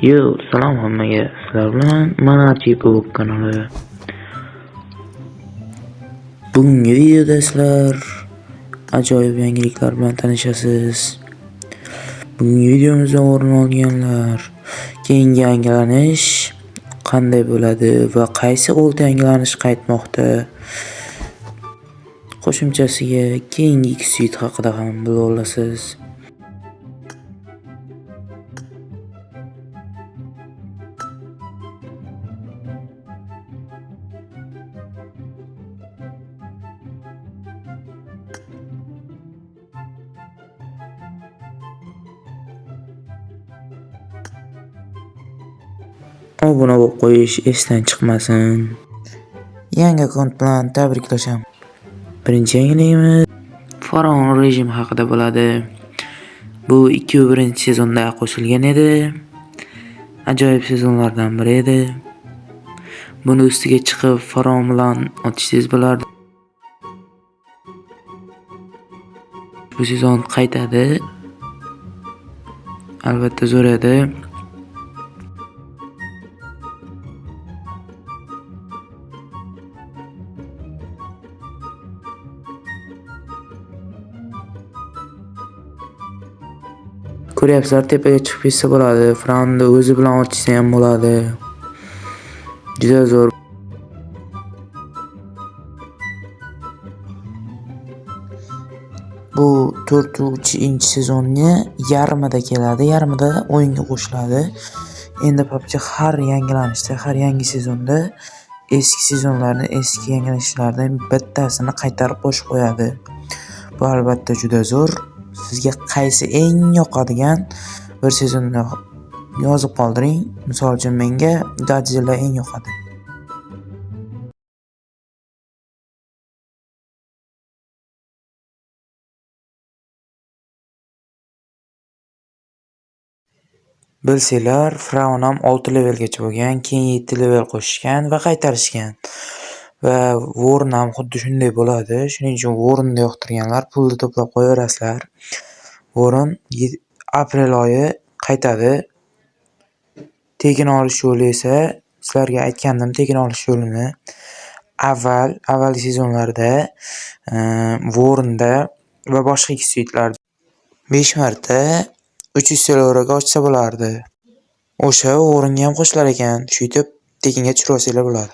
Yo, salom hammaga. Sizlar bilan Manachi Pop kanali. Bugungi videoda sizlar ajoyib yangiliklar bilan tanishasiz. Bugungi videomizda o'rin olganlar keyingi yangilanish qanday bo'ladi va qaysi olti yangilanish qaytmoqda. Qo'shimchasiga keyingi 2 suit haqida ham bila olasiz. Obuna bo'lib qo'yish esdan chiqmasin. Yangi akkaunt bilan tabriklasham. Birinchi yangiligimiz Faraon rejimi haqida bo'ladi. Bu 2-sezonda qo'shilgan edi. Ajoyib sezonlardan biri edi. Buni ustiga chiqib Faraon bilan otishingiz bo'lardi. Bu sezon qaytadi. Albatta zo'r edi. Ko'ryapsizlar, tepaga chiqib ketsa bo'ladi. Faraonni o'zi bilan otishsa ham bo'ladi. Juda zo'r. Bu 4-sezonni yarmida keladi, yarmida o'yinga qo'shiladi. Endi PUBG har yangilanishda, har yangi sezonda eski sezonlarni, eski yangilanishlardan bittasini qaytarib qo'shib qo'yadi. Bu albatta juda zo'r. Sizga qaysi eng yoqadigan bir sezonni yozib qoldiring. Misol uchun menga Godzilla eng yoqadi. Bilsanglar, Faraon ham 6 levelgacha bo'lgan, keyin 7 level qo'shishgan va qaytarishgan. Va Warren ham xuddi shunday bo'ladi. Shuning uchun Warrenni yoqtirganlar pulni to'plab qo'yaverasizlar. Warren aprel oyi qaytadi. Tekin olish yo'li esa sizlarga aytgandim, tekin olish yo'lini avvalgi sezonlarda Warrenda va boshqa 2 suitlarda 5 marta 300 silverga ochsa bo'lardi. O'sha Warrenga ham qo'shilar ekan. Shu yetib tekinga tushirib olsanglar bo'ladi.